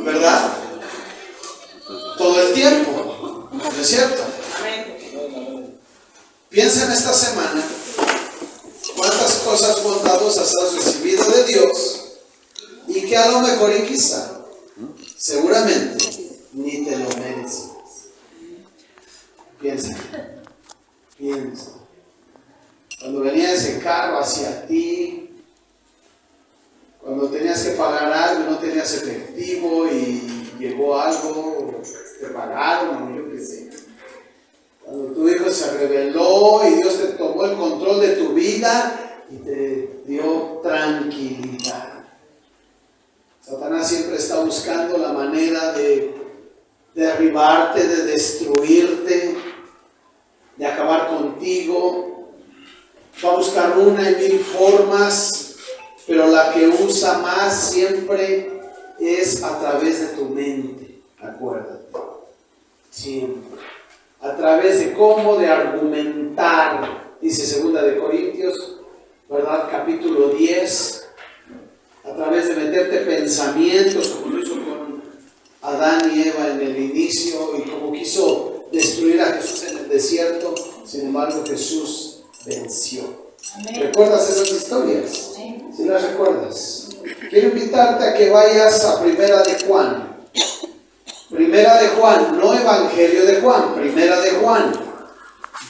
¿verdad? Todo el tiempo, ¿no es cierto? Piensa en esta semana cuántas cosas bondadosas has recibido de Dios y que a lo mejor y quizá, seguramente, ni te lo mereces. Piensa. Cuando venía ese carro hacia ti, cuando tenías que pagar algo y no tenías efectivo y llegó algo, te pagaron, yo qué sé. Cuando tu hijo se rebeló y Dios te tomó el control de tu vida y te dio tranquilidad. Satanás siempre está buscando la manera de derribarte, de destruirte, de acabar contigo. Va a buscar una y mil formas, pero la que usa más siempre es a través de tu mente. Acuérdate. Siempre. A través de cómo, de argumentar, dice 2 de Corintios, ¿verdad? Capítulo 10, a través de meterte pensamientos, como lo hizo con Adán y Eva en el inicio, y como quiso destruir a Jesús en el desierto, sin embargo Jesús venció. Amén. ¿Recuerdas esas historias? ¿Sí las recuerdas? Quiero invitarte a que vayas a Primera de Juan. Primera de Juan, no Evangelio de Juan, Primera de Juan.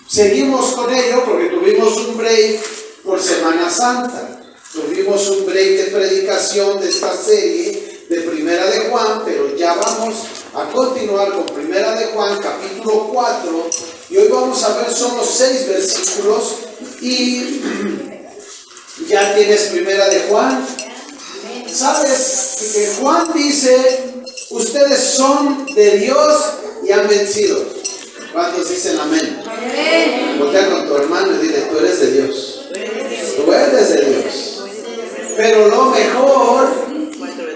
Seguimos con ello porque tuvimos un break por Semana Santa. Tuvimos un break de predicación de esta serie de Primera de Juan, pero ya vamos a continuar con Primera de Juan, capítulo 4. Y hoy vamos a ver solo 6 versículos. Y ya tienes Primera de Juan. ¿Sabes que Juan dice: ustedes son de Dios y han vencido? ¿Cuántos dicen amén? Amén. Voltea con tu hermano y dile: tú eres de Dios. Tú eres de Dios. Pero lo mejor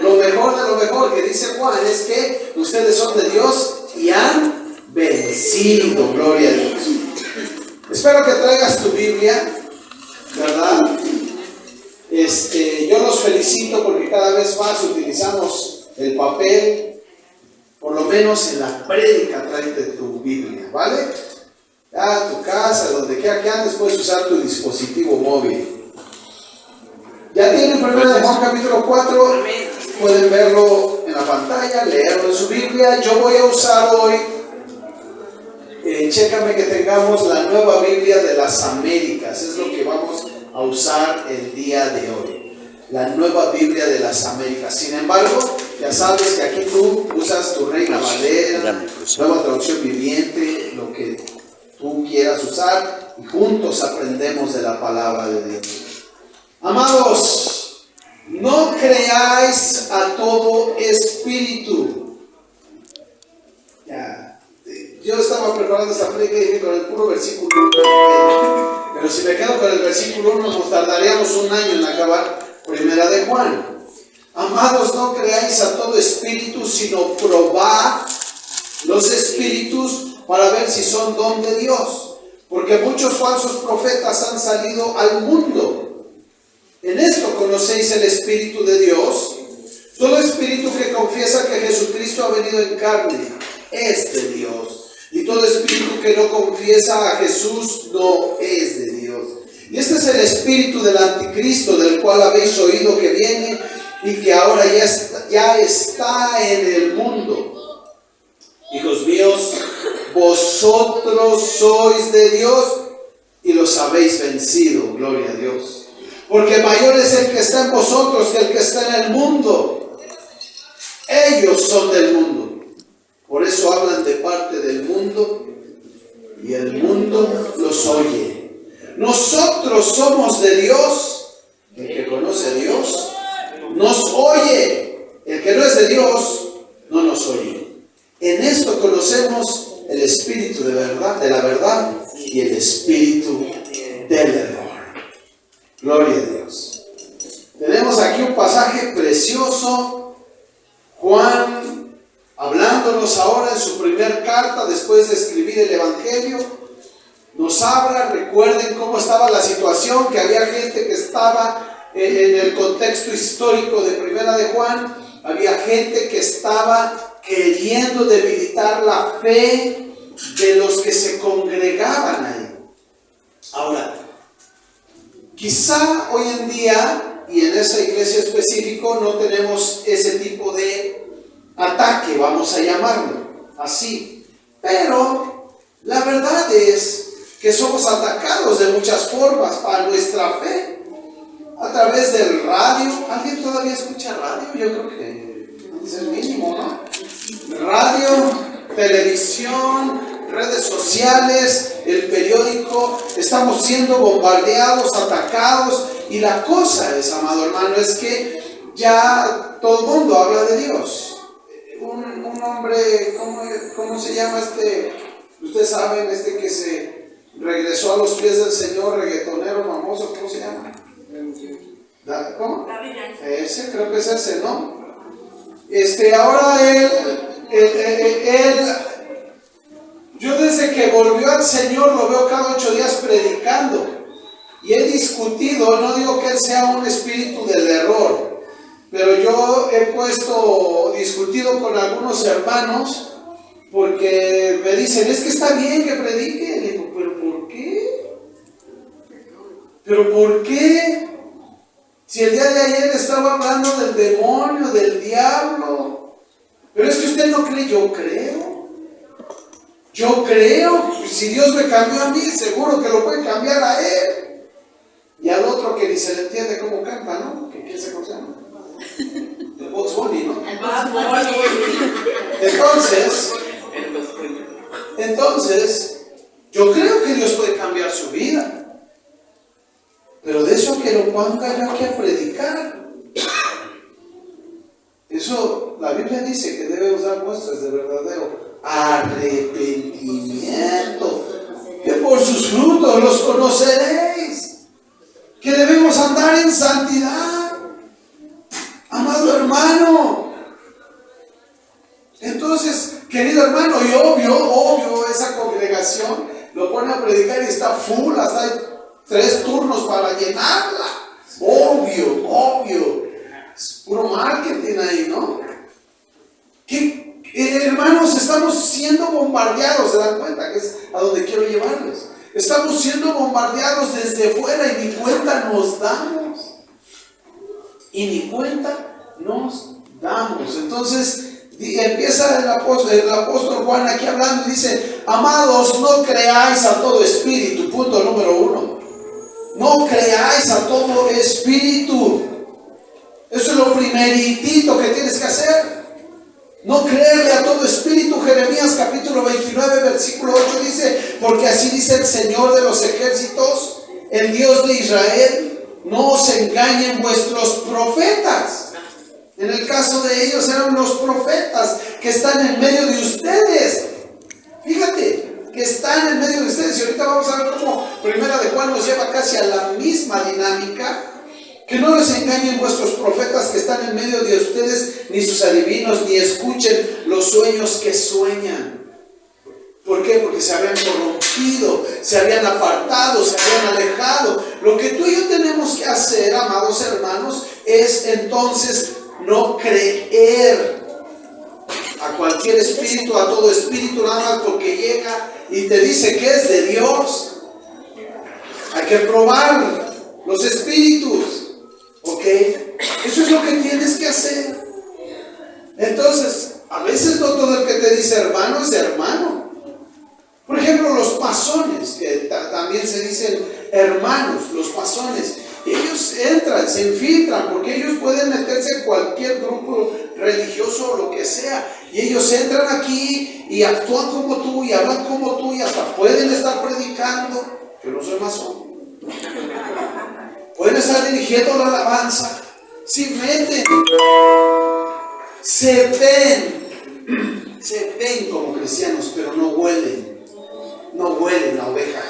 de lo mejor que dice Juan es que ustedes son de Dios y han vencido. Gloria a Dios. Espero que traigas tu Biblia, ¿verdad? Yo los felicito porque cada vez más utilizamos el papel. Por lo menos en la prédica tráete tu Biblia, ¿vale? Ya tu casa, donde quiera que andes, puedes usar tu dispositivo móvil. Ya tienen 1 de Juan capítulo 4, pueden verlo en la pantalla, leerlo en su Biblia. Yo voy a usar hoy, chécame que tengamos la nueva Biblia de las Américas, es lo que vamos a usar el día de hoy, la nueva Biblia de las Américas. Sin embargo, ya sabes que aquí tú usas tu Reina Valera, Nueva Traducción Viviente, lo que tú quieras usar, y juntos aprendemos de la palabra de Dios. Amados, no creáis a todo espíritu. Ya, yo estaba preparando esta prédica y dije con el puro versículo 1, pero si me quedo con el versículo 1 nos tardaríamos un año en acabar Primera de Juan. Amados, no creáis a todo espíritu, sino probad los espíritus para ver si son don de Dios, porque muchos falsos profetas han salido al mundo. En esto conocéis el Espíritu de Dios. Todo espíritu que confiesa que Jesucristo ha venido en carne es de Dios, y todo espíritu que no confiesa a Jesús no es de Dios. Y este es el espíritu del anticristo, del cual habéis oído que viene y que ahora ya está en el mundo. Hijos míos, vosotros sois de Dios y los habéis vencido. Gloria a Dios. Porque mayor es el que está en vosotros que el que está en el mundo. Ellos son del mundo. Por eso hablan de parte del mundo y el mundo los oye. Nosotros somos de Dios. El que conoce a Dios nos oye. El que no es de Dios no nos oye. En esto conocemos el espíritu de la verdad y el espíritu del error. Gloria a Dios. Tenemos aquí un pasaje precioso. Juan, hablándonos ahora en su primer carta, después de escribir el Evangelio, nos habla. Recuerden cómo estaba la situación, que había gente que estaba en el contexto histórico de Primera de Juan, había gente que estaba queriendo debilitar la fe de los que se congregaban ahí. Ahora, quizá hoy en día, y en esa iglesia específico, no tenemos ese tipo de ataque, vamos a llamarlo así. Pero la verdad es que somos atacados de muchas formas para nuestra fe. A través del radio. ¿Alguien todavía escucha radio? Yo creo que es el mínimo, ¿no? Radio, televisión, redes sociales, el periódico. Estamos siendo bombardeados, atacados. Y la cosa es, amado hermano, es que ya todo el mundo habla de Dios. Un hombre, ¿cómo se llama este? Ustedes saben, que se regresó a los pies del Señor, reggaetonero famoso, ¿cómo se llama? ¿Cómo? Ese, creo que es ese, ¿no? Ahora él, yo desde que volvió al Señor lo veo cada 8 días predicando. Y he discutido, no digo que él sea un espíritu del error, pero yo he discutido con algunos hermanos porque me dicen, es que está bien que predique. Le digo, ¿pero por qué? ¿Pero por qué? Si el día de ayer estaba hablando del demonio, del diablo. Pero es que usted no cree. Yo creo. Yo creo. Si Dios me cambió a mí, seguro que lo puede cambiar a él. Y al otro que ni se le entiende cómo canta, ¿no? Que quién se llama. El Bugs Bunny, ¿no? Entonces, yo creo que Dios puede cambiar su vida. Pero de eso que lo ponga yo aquí a predicar. Eso, la Biblia dice que debemos dar muestras de verdadero arrepentimiento. Que por sus frutos los conoceréis. Que debemos andar en santidad. Amado hermano. Entonces, querido hermano, y obvio, esa congregación lo pone a predicar y está full, hasta hay 3 turnos para llenarla. Obvio. Es puro marketing ahí, ¿no? Que hermanos, estamos siendo bombardeados, ¿se dan cuenta? Que es a donde quiero llevarles. Estamos siendo bombardeados desde fuera y ni cuenta nos damos. Entonces, empieza el apóstol Juan aquí hablando y dice, amados, no creáis a todo espíritu. Punto número 1. No creáis a todo espíritu. Eso es lo primeritito que tienes que hacer. No creerle a todo espíritu. Jeremías capítulo 29 versículo 8 dice, porque así dice el Señor de los ejércitos, el Dios de Israel, no os engañen vuestros profetas. En el caso de ellos eran los profetas que están en medio de ustedes. Fíjate, que están en medio de ustedes. Y ahorita vamos a ver cómo Primera de Juan nos lleva casi a la misma dinámica. Que no les engañen vuestros profetas que están en medio de ustedes, ni sus adivinos, ni escuchen los sueños que sueñan. ¿Por qué? Porque se habían corrompido, se habían apartado, se habían alejado. Lo que tú y yo tenemos que hacer, amados hermanos, es entonces no creer a cualquier espíritu, a todo espíritu, nada más porque llega y te dice que es de Dios. Hay que probar los espíritus, ¿ok? Eso es lo que tienes que hacer. Entonces, a veces no todo el que te dice hermano es hermano. Por ejemplo, los masones, que también se dicen hermanos, los masones. Ellos entran, se infiltran, porque ellos pueden meterse en cualquier grupo religioso o lo que sea. Y ellos entran aquí y actúan como tú y hablan como tú y hasta pueden estar predicando. Yo no soy masón. Pueden estar dirigiendo la alabanza. Si meten, se ven como cristianos, pero no huelen la oveja.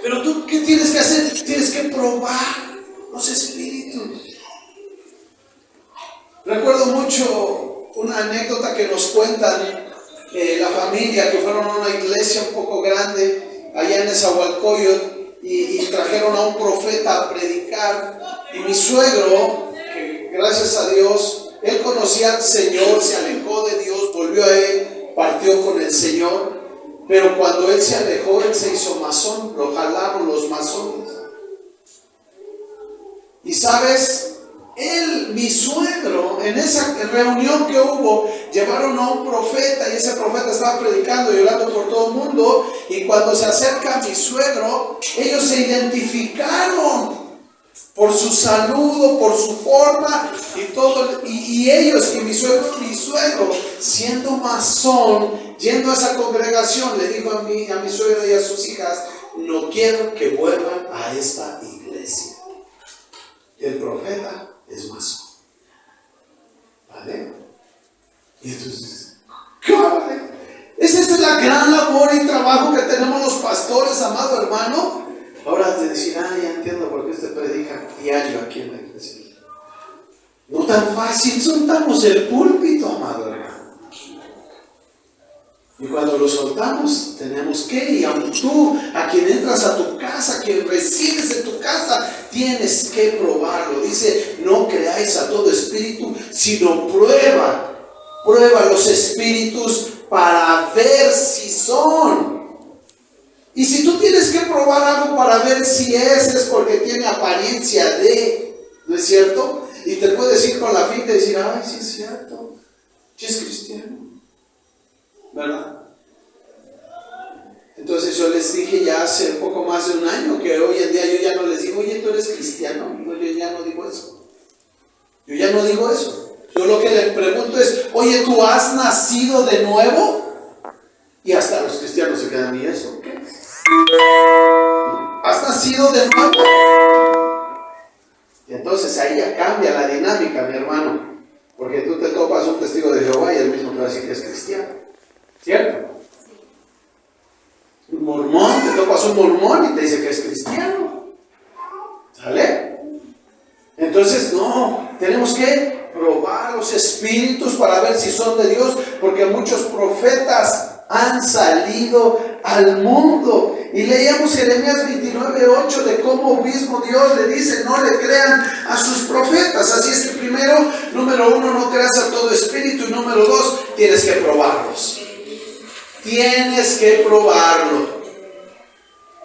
Pero tú, ¿qué tienes que hacer? Tienes que probar los espíritus. Recuerdo mucho una anécdota que nos cuentan la familia que fueron a una iglesia un poco grande allá en Nezahualcóyotl y trajeron a un profeta a predicar. Y mi suegro, que gracias a Dios Él conocía al Señor, se alejó de Dios, volvió a Él, partió con el Señor. Pero cuando Él se alejó, Él se hizo masón, lo jalaron los masones. Y sabes, mi suegro, en esa reunión que hubo, llevaron a un profeta y ese profeta estaba predicando y orando por todo el mundo. Y cuando se acerca a mi suegro, ellos se identificaron por su saludo, por su forma y todo. Y ellos, y mi suegro, siendo masón, yendo a esa congregación, le dijo a mi suegro y a sus hijas: no quiero que vuelvan a esta iglesia. El profeta es masón. ¿Vale? Y entonces, ¡cállate! Esa es la gran labor y trabajo que tenemos los pastores, amado hermano. Ahora te decir: ya entiendo por qué usted predica diario aquí en la iglesia. No tan fácil, soltamos el púlpito, amado hermano. Y cuando lo soltamos, tenemos que, y aun tú, a quien entras a tu casa, a quien recibes en tu casa, tienes que probarlo. Dice: no creáis a todo espíritu, sino prueba los espíritus para ver si son. Y si tú tienes que probar algo para ver si es porque tiene apariencia de, ¿no es cierto? Y te puedes ir con la finta y decir: ay, sí es cierto, sí es cristiano, ¿verdad? Entonces yo les dije ya hace un poco más de un año que hoy en día yo ya no les digo: oye, tú eres cristiano. No, yo ya no digo eso. Yo ya no digo eso. Yo lo que les pregunto es: oye, ¿tú has nacido de nuevo? Y hasta los cristianos se quedan: ¿y eso qué? ¿Has nacido de nuevo? Y entonces ahí ya cambia la dinámica, mi hermano. Porque tú te topas un testigo de Jehová y él mismo te va a decir que es cristiano. ¿Cierto? Un mormón, te topas un mormón y te dice que es cristiano. ¿Sale? Entonces, no, tenemos que probar los espíritus para ver si son de Dios, porque muchos profetas han salido al mundo. Y leíamos Jeremías 29:8 de cómo mismo Dios le dice: no le crean a sus profetas. Así es que número uno, no creas a todo espíritu, y número dos, tienes que probarlos. Tienes que probarlo.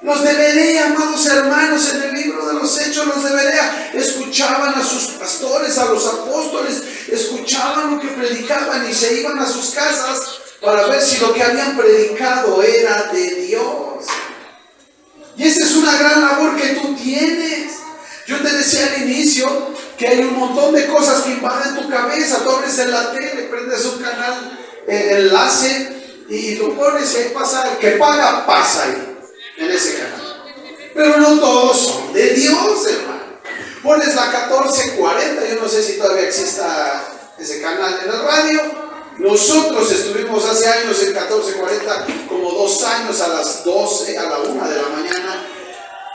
Los de Berea, amados hermanos, en el libro de los Hechos, los de Berea escuchaban a sus pastores, a los apóstoles, escuchaban lo que predicaban y se iban a sus casas para ver si lo que habían predicado era de Dios. Y esa es una gran labor que tú tienes. Yo te decía al inicio que hay un montón de cosas que invaden tu cabeza. Tú abres en la tele, prendes un canal, enlace, y lo pones y ahí pasa, el que paga, pasa ahí, en ese canal. Pero no todos son de Dios, hermano. Pones la 1440, yo no sé si todavía exista ese canal en el radio. Nosotros estuvimos hace años en 1440, como 2 años a las 12, a la 1 de la mañana.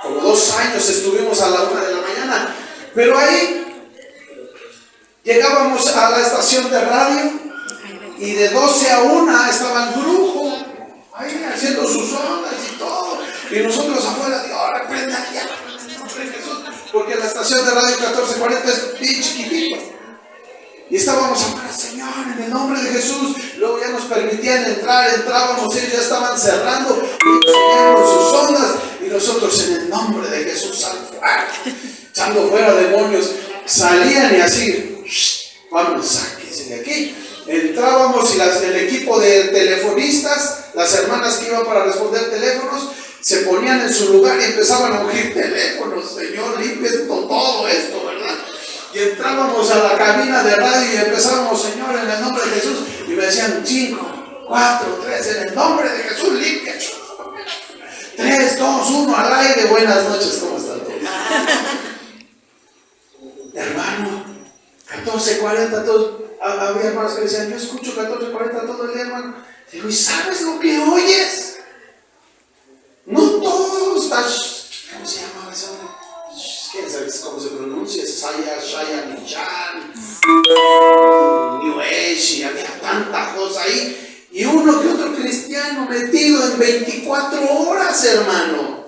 Como 2 años estuvimos a la 1 de la mañana. Pero ahí llegábamos a la estación de radio y de 12 a 1 estaba el brujo ahí haciendo sus ondas y todo. Y nosotros afuera, digo: ahora prende aquí, porque la estación de radio 1440 es bien chiquitito. Y estábamos afuera: Señor, en el nombre de Jesús. Luego ya nos permitían entrar, entrábamos, ellos ya estaban cerrando y seguían con sus ondas. Y nosotros: en el nombre de Jesús, sal fuera, echando fuera demonios. Salían y así: vámonos, sáquense de aquí. Entrábamos y el equipo de telefonistas, las hermanas que iban para responder teléfonos, se ponían en su lugar y empezaban a ungir teléfonos. Señor, limpien todo esto, ¿verdad? Y entrábamos a la cabina de radio y empezábamos: Señor, en el nombre de Jesús. Y me decían: 5, 4, 3, en el nombre de Jesús, limpia. 3, 2, 1, al aire. Buenas noches, ¿cómo están todos? Hermano, 14:40, todos. Había hermanos que decían: yo escucho 14:40 todo el día, hermano. Digo: ¿y sabes lo que oyes? No todos. ¿Cómo se llama eso? ¿Quién sabe cómo se pronuncia? Shaya Michan, New Age, y había tanta cosa ahí. Y uno que otro cristiano metido en 24 horas, hermano.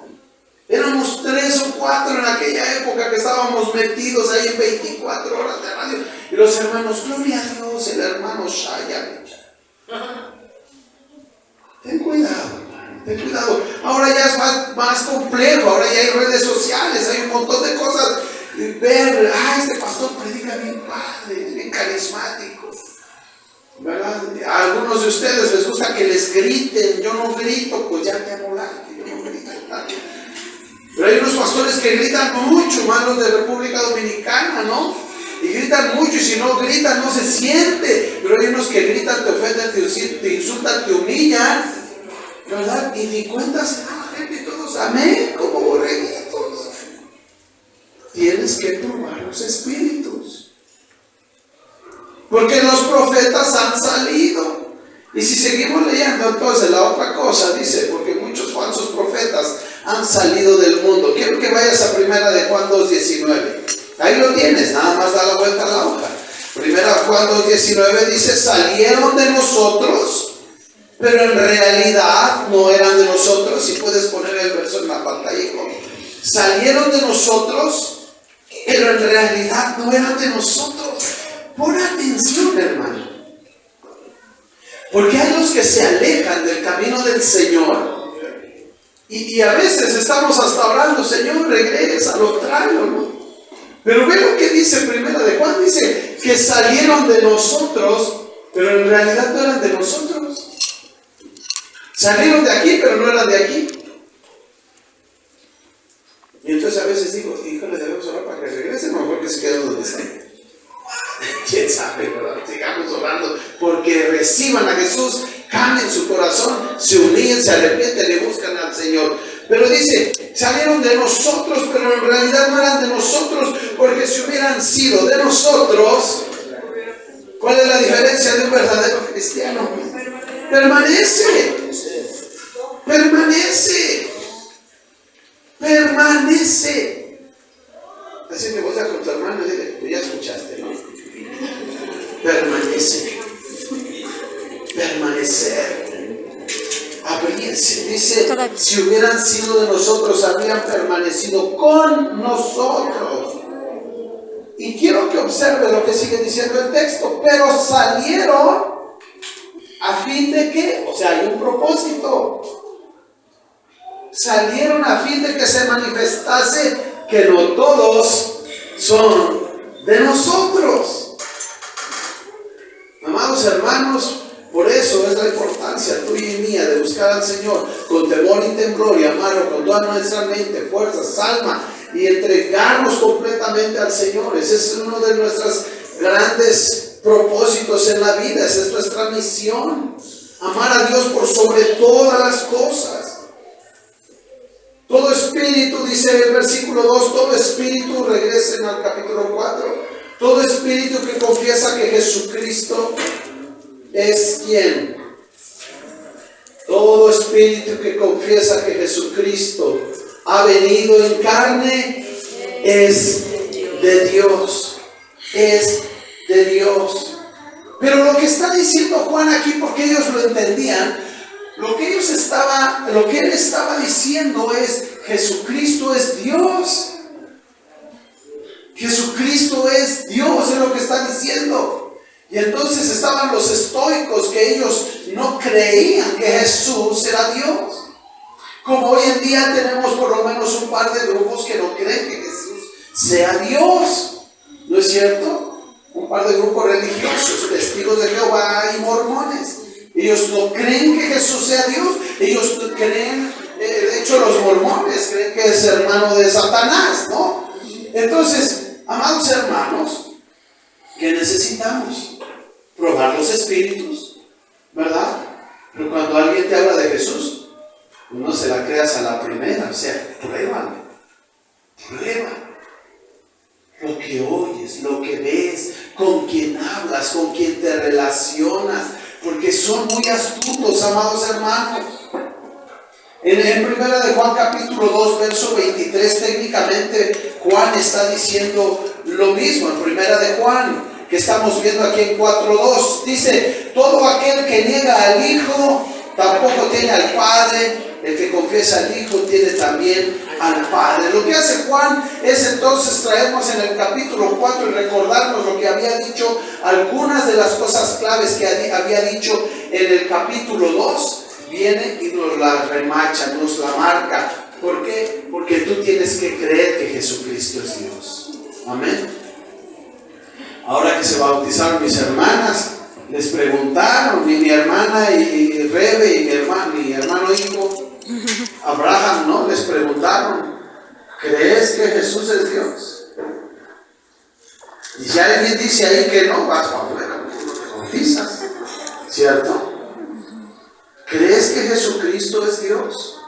Éramos 3 o 4 en aquella época que estábamos metidos ahí en 24 horas de radio. Y los hermanos, gloria a Dios, el hermano Shaya. Ten cuidado, hermano, ten cuidado. Ahora ya es más complejo, ahora ya hay redes sociales, hay un montón de cosas. Ver, este pastor predica bien padre, bien carismático, ¿verdad? A algunos de ustedes les gusta que les griten. Yo no grito, pues ya te amolaste, yo no grito tanto. Pero hay unos pastores que gritan mucho, más los de República Dominicana, ¿no? Y gritan mucho, y si no gritan no se siente. Pero hay unos que gritan, te ofenden, te insultan, te humillan, ¿verdad? Y ni cuenta se da la gente y todos, amén, como borreguitos. Tienes que probar los espíritus, porque los profetas han salido. Y si seguimos leyendo, entonces la otra cosa dice, porque muchos falsos profetas han salido del mundo. Quiero que vayas a Primera de Juan 2:19. Ahí lo tienes, nada más da la vuelta a la hoja. Primera de Juan 2:19 dice, salieron de nosotros, pero en realidad no eran de nosotros. Si puedes poner el verso en la pantalla, hijo. Salieron de nosotros, pero en realidad no eran de nosotros. Pon atención, hermano, porque hay los que se alejan del camino del Señor, y a veces estamos hasta orando, Señor, regrésalo, tráelo, ¿no? Pero ve lo que dice Primera de Juan, dice que salieron de nosotros, pero en realidad no eran de nosotros. Salieron de aquí, pero no eran de aquí. Y entonces a veces digo, híjole, debemos orar para que regresen, o mejor que se queden donde están. ¿Quién sabe, verdad? Sigamos orando porque reciban a Jesús, cambien su corazón, se humillen, se arrepienten y buscan al Señor. Pero dice, salieron de nosotros, pero en realidad no eran de nosotros, porque si hubieran sido de nosotros, ¿cuál es la diferencia de un verdadero cristiano? Permanece. Así que vos con tu hermano y dile, tú ya escuchaste, ¿no? Permanecer. Abrirse. Dice, si hubieran sido de nosotros, habrían permanecido con nosotros. Y quiero que observe lo que sigue diciendo el texto. Pero salieron a fin de que, o sea, hay un propósito. Salieron a fin de que se manifestase que no todos son de nosotros. Amados hermanos, por eso es la importancia tuya y mía de buscar al Señor con temor y temblor y amarlo con toda nuestra mente, fuerzas, alma, y entregarnos completamente al Señor. Ese es uno de nuestros grandes propósitos en la vida. Esa es nuestra misión: amar a Dios por sobre todas las cosas. Todo espíritu, dice el versículo 2, todo espíritu, regresen al capítulo 4, todo espíritu que confiesa que Jesucristo es ¿quién? Todo espíritu que confiesa que Jesucristo ha venido en carne es de Dios. Es de Dios. Pero lo que está diciendo Juan aquí, porque ellos lo entendían, lo que él estaba diciendo es: Jesucristo es Dios. Jesucristo es Dios, es lo que está diciendo. Y entonces estaban los estoicos, que ellos no creían que Jesús era Dios. Como hoy en día tenemos por lo menos un par de grupos que no creen que Jesús sea Dios. ¿No es cierto? Un par de grupos religiosos, testigos de Jehová y mormones. Ellos no creen que Jesús sea Dios. Ellos creen, de hecho los mormones creen que es hermano de Satanás, ¿no? Entonces, amados hermanos, ¿qué necesitamos? Probar los espíritus, ¿verdad? Pero cuando alguien te habla de Jesús, no se la creas a la primera. O sea, prueba lo que oyes, lo que ves, con quien hablas, con quien te relacionas, porque son muy astutos, amados hermanos. En primera de Juan capítulo 2 verso 23, técnicamente Juan está diciendo lo mismo. En primera de Juan, que estamos viendo aquí en 4:2, dice: todo aquel que niega al Hijo tampoco tiene al Padre. el que confiesa al Hijo tiene también al Padre. Lo que hace Juan es entonces traernos en el capítulo 4 y recordarnos lo que había dicho, algunas de las cosas claves que había dicho en el capítulo 2. Viene y nos la remacha, nos la marca. ¿Por qué? Porque tú tienes que creer que Jesucristo es Dios. Amén. Ahora que se bautizaron mis hermanas, les preguntaron, mi hermana y Rebe y mi hermano hijo Abraham, ¿no? Les preguntaron, ¿crees que Jesús es Dios? Y si alguien dice ahí que no, vas a ver, no te bautizas, ¿cierto? ¿Crees que Jesucristo es Dios?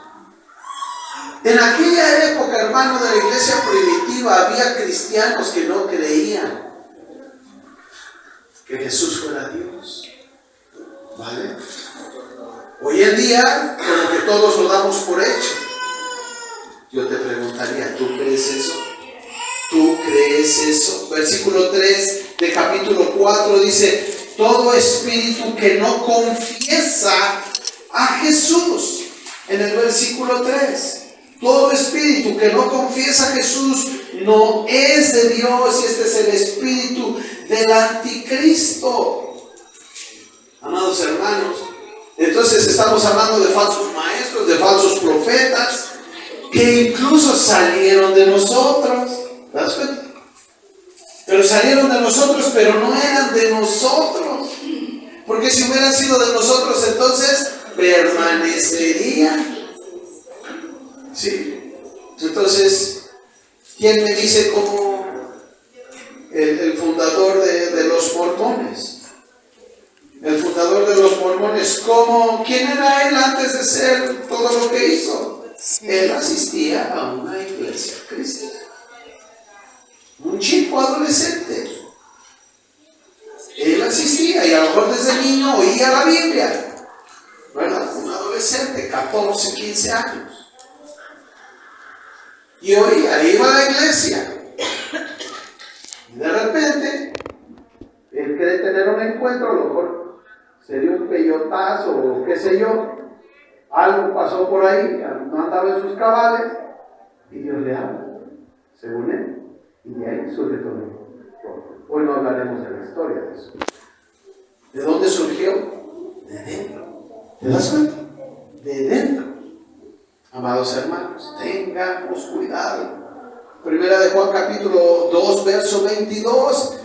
En aquella época, hermano, de la iglesia primitiva, había cristianos que no creían que Jesús fuera Dios. ¿Vale? Hoy en día, como que todos lo damos por hecho. Yo te preguntaría, ¿tú crees eso? ¿Tú crees eso? Versículo 3 de capítulo 4 dice, todo espíritu que no confiesa a Jesús. En el versículo 3, todo espíritu que no confiesa a Jesús no es de Dios, y este es el espíritu del anticristo. Amados hermanos, entonces estamos hablando de falsos maestros, de falsos profetas, que incluso salieron de nosotros. ¿Te das cuenta? Pero salieron de nosotros, pero no eran de nosotros. Porque si hubieran sido de nosotros, entonces permanecerían. ¿Sí? Entonces, ¿quién me dice como el fundador de los mormones? El fundador de los mormones, ¿quién era él antes de ser todo lo que hizo? Él asistía a una iglesia cristiana. Un chico adolescente. Él asistía y a lo mejor desde niño oía la Biblia. ¿Verdad? Un adolescente, 14, 15 años. Y oía, iba a la iglesia. Y de repente, él quiere tener un encuentro, a lo mejor sería un peyotazo o qué sé yo. Algo pasó por ahí, no andaba en sus cabales, y Dios le habla, según él. Y de ahí surge todo. Hoy no hablaremos de la historia de eso. ¿De dónde surgió? De dentro. ¿Te das cuenta? De dentro. Amados hermanos, tengamos cuidado. Primera de Juan capítulo 2, verso 22.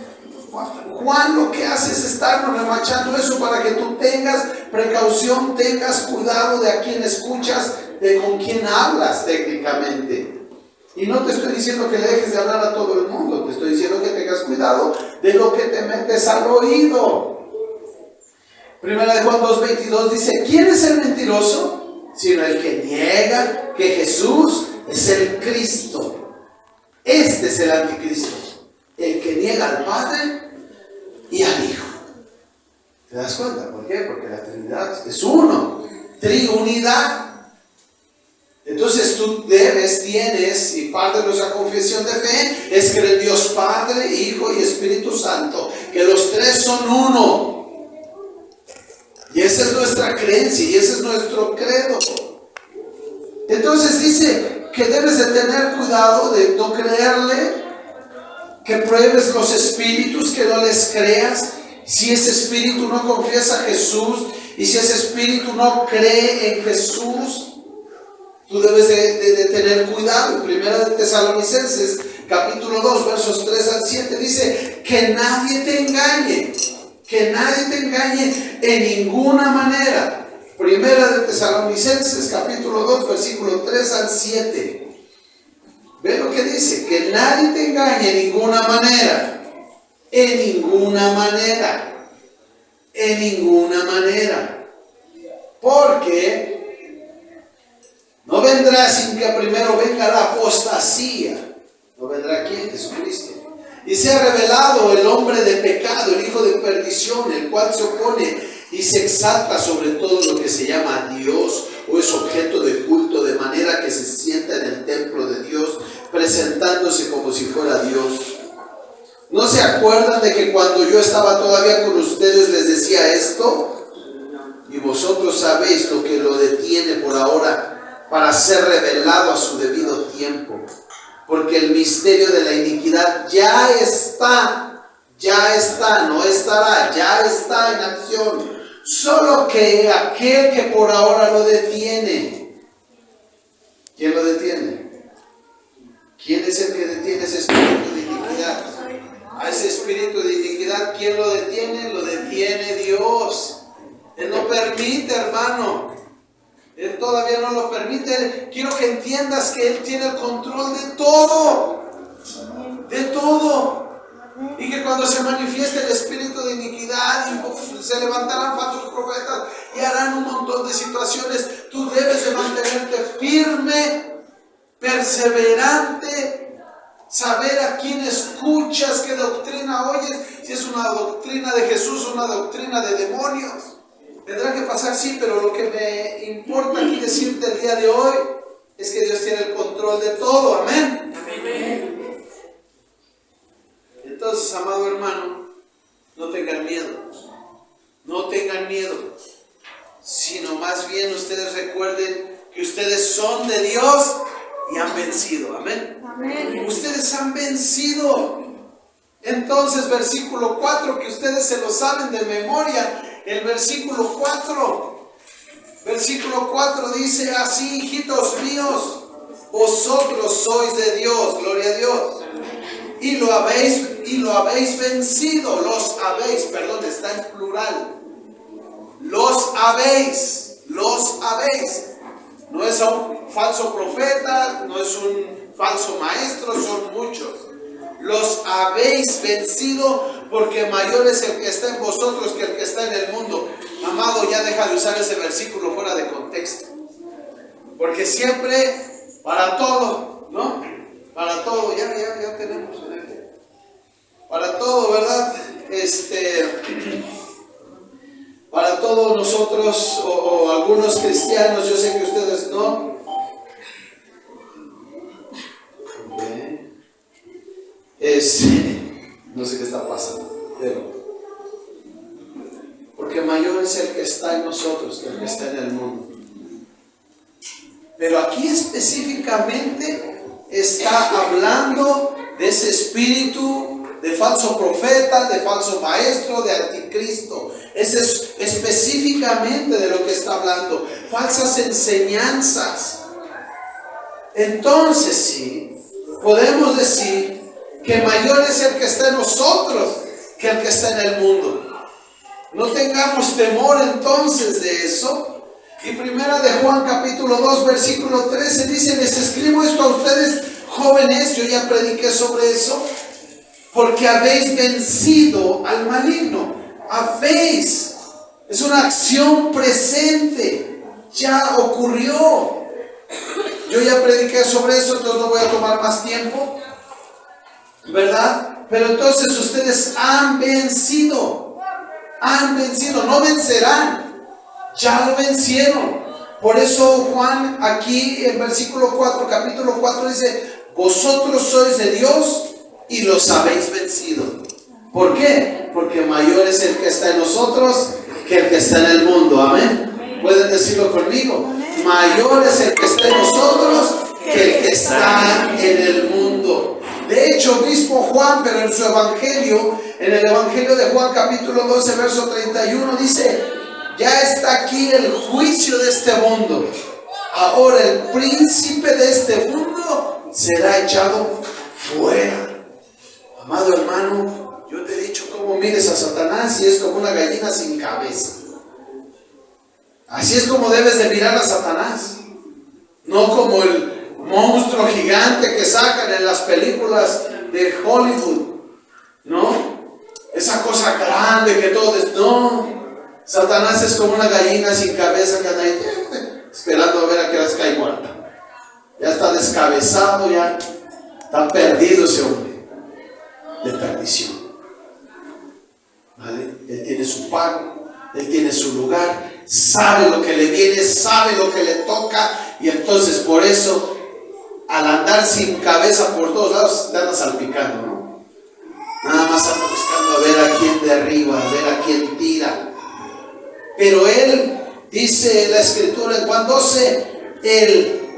Juan lo que hace es estarnos remachando eso para que tú tengas precaución, tengas cuidado de a quién escuchas, de con quién hablas técnicamente. Y no te estoy diciendo que dejes de hablar a todo el mundo, te estoy diciendo que tengas cuidado de lo que te metes al oído. Primera de Juan 2:22 dice, ¿quién es el mentiroso? Sino el que niega que Jesús es el Cristo. Este es el anticristo, el que niega al Padre y al Hijo. ¿Te das cuenta? ¿Por qué? Porque la Trinidad es uno, triunidad. Entonces tú tienes, y parte de nuestra confesión de fe es que el Dios Padre, Hijo y Espíritu Santo, que los tres son uno. Y esa es nuestra creencia y ese es nuestro credo. Entonces dice que debes de tener cuidado de no creerle, que pruebes los espíritus, que no les creas. Si ese espíritu no confiesa a Jesús y si ese espíritu no cree en Jesús, tú debes de tener cuidado. En Primera de Tesalonicenses capítulo 2 versos 3 al 7 dice que nadie te engañe, en ninguna manera. Primera de Tesalonicenses capítulo 2 versículo 3 al 7. Ve lo que dice, que nadie te engañe en ninguna manera. En ninguna manera. Porque no vendrá sin que primero venga la apostasía. No vendrá ¿quién? Jesucristo. Y se ha revelado el hombre de pecado, el hijo de perdición, el cual se opone y se exalta sobre todo lo que se llama Dios o es objeto de culto, de manera que se sienta en el templo de Dios, presentándose como si fuera Dios. ¿No se acuerdan de que cuando yo estaba todavía con ustedes les decía esto? Y vosotros sabéis lo que lo detiene por ahora, para ser revelado a su debido tiempo. Porque el misterio de la iniquidad ya está, no estará, ya está en acción. Solo que aquel que por ahora lo detiene. ¿Quién lo detiene? ¿Quién es el que detiene ese espíritu de iniquidad? A ese espíritu de iniquidad, ¿quién lo detiene? Lo detiene Dios. Él no permite, hermano. Él todavía no lo permite. Quiero que entiendas que Él tiene el control de todo. De todo. Y que cuando se manifieste el espíritu de iniquidad, se levantarán falsos profetas y harán un montón de situaciones. Tú debes de mantenerte firme, perseverante, saber a quién escuchas, qué doctrina oyes, si es una doctrina de Jesús o una doctrina de demonios. Tendrá que pasar, sí, pero lo que me importa aquí decirte el día de hoy es que Dios tiene el control de todo. Amén. Amén. Entonces, amado hermano, no tengan miedo. No tengan miedo. Sino más bien ustedes recuerden que ustedes son de Dios y han vencido. Amén. Amén. Ustedes han vencido. Entonces, versículo 4, que ustedes se lo saben de memoria. El versículo 4 dice así: hijitos míos, vosotros sois de Dios, gloria a Dios, y lo habéis vencido, está en plural, los habéis, no es un falso profeta, no es un falso maestro, son muchos. Los habéis vencido, porque mayor es el que está en vosotros que el que está en el mundo. Amado, ya deja de usar ese versículo fuera de contexto. Porque siempre, para todo, ¿no? Para todo, ya tenemos. Para todo, ¿verdad? Para todos nosotros, o algunos cristianos, yo sé que ustedes no. No sé qué está pasando, porque mayor es el que está en nosotros que el que está en el mundo. Pero aquí específicamente está hablando de ese espíritu de falso profeta, de falso maestro, de anticristo. Ese es específicamente de lo que está hablando. Falsas enseñanzas. Entonces sí, podemos decir que mayor es el que está en nosotros que el que está en el mundo. No tengamos temor entonces de eso. Y primera de Juan capítulo 2 versículo 13 dice: les escribo esto a ustedes jóvenes, yo ya prediqué sobre eso, porque habéis vencido al maligno. Habéis, es una acción presente, ya ocurrió. Yo ya prediqué sobre eso, entonces no voy a tomar más tiempo, ¿verdad? Pero entonces ustedes han vencido, no vencerán, ya lo vencieron. Por eso Juan aquí en versículo 4, capítulo 4 dice: vosotros sois de Dios y los habéis vencido. ¿Por qué? Porque mayor es el que está en nosotros que el que está en el mundo. Amén. ¿Pueden decirlo conmigo? Mayor es el que está en nosotros que el que está en el mundo. De hecho, mismo Juan, pero en su evangelio, en el evangelio de Juan capítulo 12 verso 31 dice: ya está aquí el juicio de este mundo. Ahora el príncipe de este mundo será echado fuera. Amado hermano, yo te he dicho cómo mires a Satanás y es como una gallina sin cabeza. Así es como debes de mirar a Satanás. No como el monstruo gigante que sacan en las películas de Hollywood, ¿no? Esa cosa grande que todo es... No, Satanás es como una gallina sin cabeza que anda ahí esperando a ver a qué hora cae muerta. Ya está descabezado, ya está perdido ese hombre de perdición. ¿Vale? Él tiene su pago, él tiene su lugar, sabe lo que le viene, sabe lo que le toca, y entonces por eso, al andar sin cabeza por todos lados, te anda salpicando, ¿no? Nada más anda buscando a ver a quién derriba, a ver a quién tira. Pero él, dice la escritura en Juan 12, él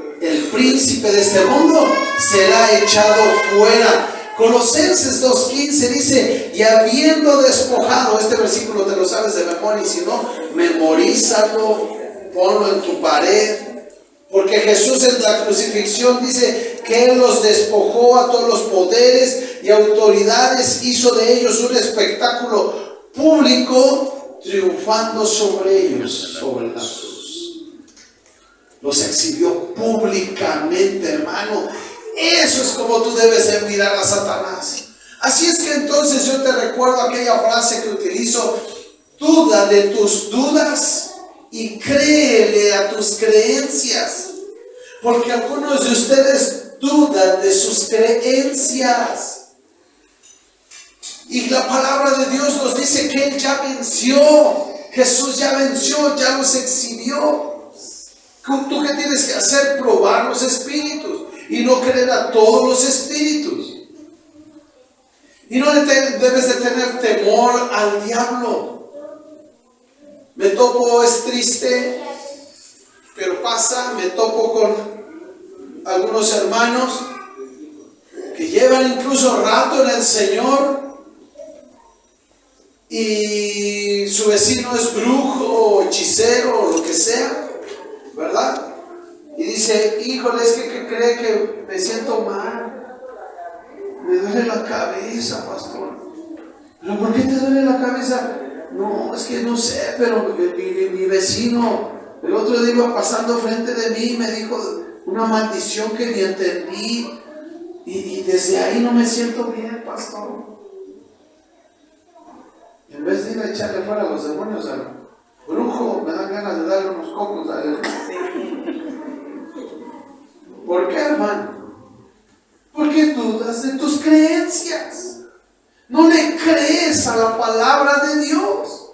príncipe de este mundo será echado fuera. Colosenses 2:15 dice, y habiendo despojado, este versículo te lo sabes de memoria, y si no, memorízalo, ponlo en tu pared, porque Jesús en la crucifixión dice que Él los despojó a todos los poderes y autoridades, hizo de ellos un espectáculo público, triunfando sobre ellos, sobre la cruz. Los exhibió públicamente, hermano. Eso es como tú debes de mirar a Satanás. Así es que entonces yo te recuerdo aquella frase que utilizo: duda de tus dudas y créele a tus creencias. Porque algunos de ustedes dudan de sus creencias. Y la palabra de Dios nos dice que Él ya venció. Jesús ya venció, ya los exhibió. ¿Tú qué tienes que hacer? Probar los espíritus y no creer a todos los espíritus. Y no debes de tener temor al diablo. Me topo, es triste, pero pasa, me topo con algunos hermanos que llevan incluso rato en el Señor y su vecino es brujo o hechicero o lo que sea, ¿verdad? Y dice, híjole, es que cree que me siento mal, me duele la cabeza, pastor. ¿Pero por qué te duele la cabeza? No, es que no sé, pero mi vecino el otro día iba pasando frente de mí y me dijo una maldición que ni entendí, y desde ahí no me siento bien, pastor. En vez de ir a echarle fuera a los demonios al brujo, me dan ganas de darle unos cocos a él. ¿Por qué, hermano? Porque dudas de tus creencias. No le crees a la palabra de Dios.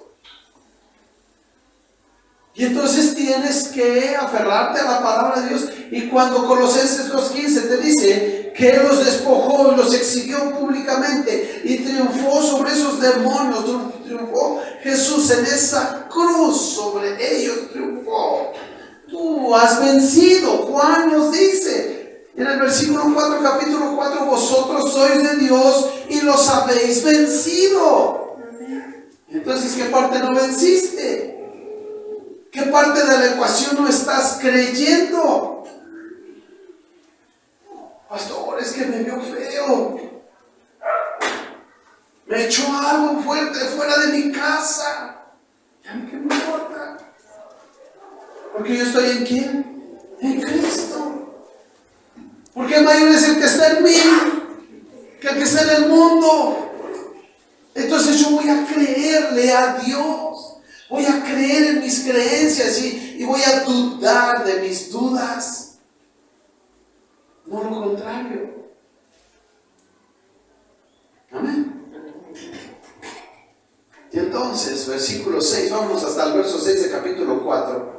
Y entonces tienes que aferrarte a la palabra de Dios. Y cuando Colosenses 2:15 te dice que Él los despojó y los exhibió públicamente y triunfó sobre esos demonios, triunfó Jesús en esa cruz, sobre ellos triunfó. Tú has vencido. Juan nos dice en el versículo 4, capítulo 4, vosotros sois de Dios y los habéis vencido. Entonces, ¿qué parte no venciste? ¿Qué parte de la ecuación no estás creyendo? Pastor, es que me vio feo, me echó algo fuerte fuera de mi casa. ¿A mí qué me importa? Porque yo estoy ¿en quién? En Cristo. Porque mayor es el que está en mí que el que está en el mundo. Entonces yo voy a creerle a Dios. Voy a creer en mis creencias y voy a dudar de mis dudas. No lo contrario. Amén. Y entonces, versículo 6, vamos hasta el verso 6 de capítulo 4.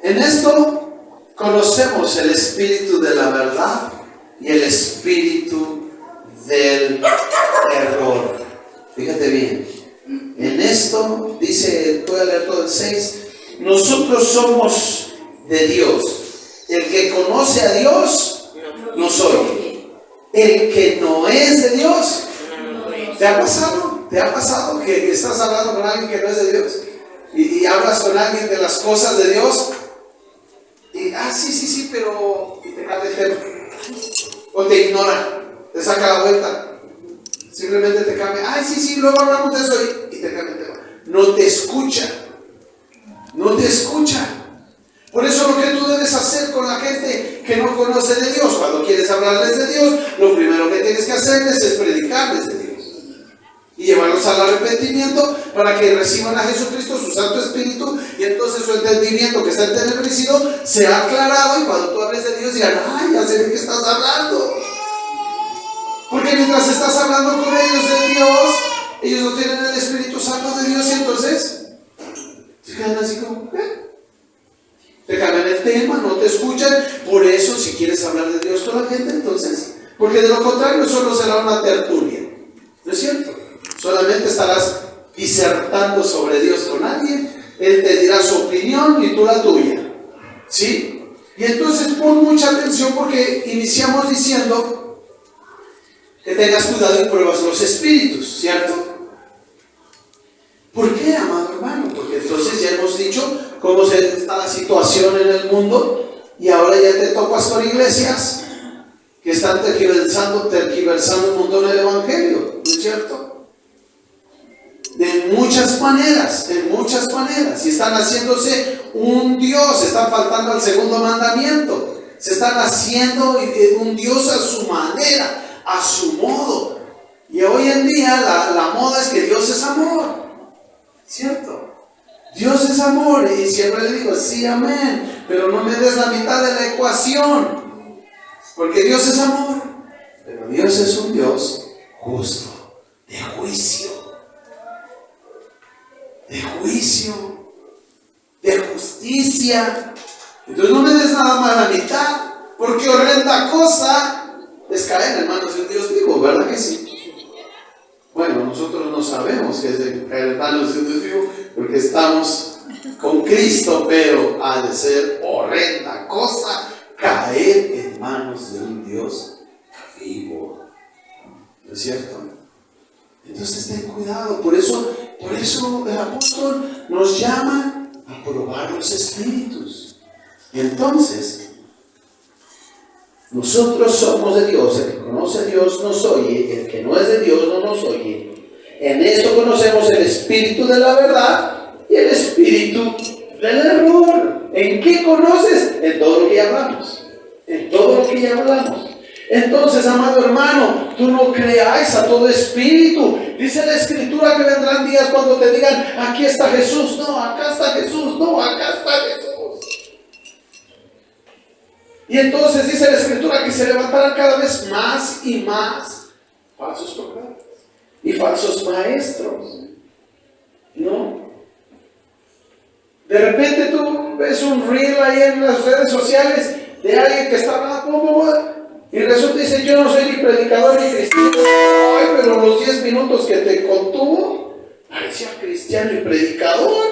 En esto conocemos el espíritu de la verdad y el espíritu del error. Fíjate bien. En esto, dice, voy a leer todo el 6, nosotros somos de Dios. El que conoce a Dios, nos oye. El que no es de Dios, ¿te ha pasado? ¿Te ha pasado que estás hablando con alguien que no es de Dios? Y hablas con alguien de las cosas de Dios. Y, sí, pero... y te cambia el tema. O te ignora, te saca la vuelta. Simplemente te cambia, sí, luego hablamos de eso y te cambia el tema. No te escucha. No te escucha. Por eso lo que tú debes hacer con la gente que no conoce de Dios, cuando quieres hablarles de Dios, lo primero que tienes que hacerles es predicarles de Dios. Y llevarlos al arrepentimiento para que reciban a Jesucristo, su Santo Espíritu, y entonces su entendimiento que está entenebrecido sea aclarado, y cuando tú hables de Dios digan, ya sé de qué estás hablando. Porque mientras estás hablando con ellos de Dios, ellos no tienen el Espíritu Santo de Dios, y entonces se quedan así como, te cambian el tema, no te escuchan. Por eso, si quieres hablar de Dios con la gente, entonces, porque de lo contrario solo será una tertulia, ¿no es cierto? Solamente estarás disertando sobre Dios con alguien, él te dirá su opinión y tú la tuya, ¿sí? Y entonces pon mucha atención porque iniciamos diciendo que tengas cuidado y pruebas los espíritus, ¿cierto? ¿Por qué, amado hermano? Porque entonces ya hemos dicho cómo está la situación en el mundo y ahora ya te topas con iglesias que están tergiversando un montón el evangelio, ¿no es cierto? De muchas maneras, y están haciéndose un Dios, están faltando al segundo mandamiento, se están haciendo un Dios a su manera, a su modo. Y hoy en día la moda es que Dios es amor, ¿cierto? Dios es amor, y siempre le digo, sí, amén, pero no me des la mitad de la ecuación, porque Dios es amor, pero Dios es un Dios justo, de juicio, de justicia. Entonces no me des nada más la mitad, porque horrenda cosa es caer en manos de un Dios vivo, ¿verdad que sí? Bueno, nosotros no sabemos qué es caer en manos de un Dios vivo, porque estamos con Cristo, pero ha de ser horrenda cosa caer en manos de un Dios vivo, ¿no es cierto? Entonces ten cuidado, por eso el apóstol nos llama a probar los espíritus. Y entonces, nosotros somos de Dios, el que conoce a Dios nos oye, el que no es de Dios no nos oye. En esto conocemos el espíritu de la verdad y el espíritu del error. ¿En qué conoces? En todo lo que ya hablamos. Entonces, amado hermano, tú no creáis a todo espíritu. Dice la Escritura que vendrán días cuando te digan, aquí está Jesús, no, acá está Jesús, no, acá está Jesús. Y entonces dice la Escritura que se levantarán cada vez más y más falsos profetas y falsos maestros, ¿no? De repente tú ves un reel ahí en las redes sociales de alguien que está hablando, y resulta y dice, yo no soy ni predicador ni cristiano. Ay, pero los 10 minutos que te contuvo, parecía cristiano y predicador,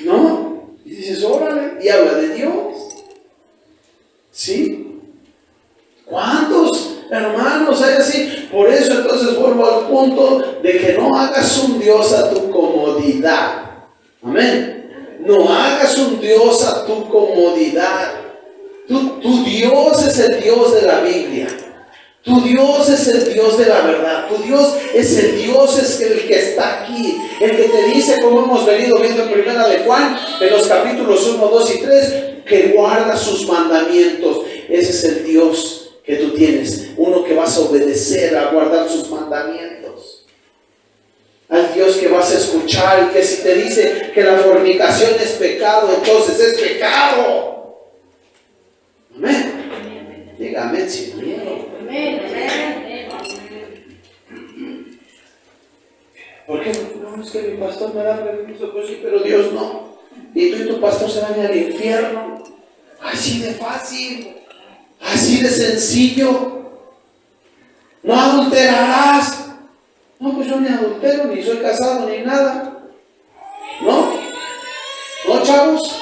¿no? Y dices, órale, y habla de Dios, ¿sí? ¿Cuántos hermanos hay así? Por eso entonces vuelvo al punto de que no hagas un Dios a tu comodidad. Amén. No hagas un Dios a tu comodidad. Tu Dios es el Dios de la Biblia. Tu Dios es el Dios de la verdad. Tu Dios es el que está aquí. El que te dice, como hemos venido viendo en Primera de Juan, en los capítulos 1, 2 y 3, que guarda sus mandamientos. Ese es el Dios que tú tienes. Uno que vas a obedecer, a guardar sus mandamientos. Al Dios que vas a escuchar, y que si te dice que la fornicación es pecado, entonces es pecado. Amén. Diga amén sin miedo. ¿Por qué? No, es que mi pastor me da permiso, pues sí, pero Dios no. Y tú y tu pastor se van al infierno. Así de fácil, así de sencillo. No adulterarás. No, pues yo ni adultero, ni soy casado, ni nada. ¿No? ¿No, chavos?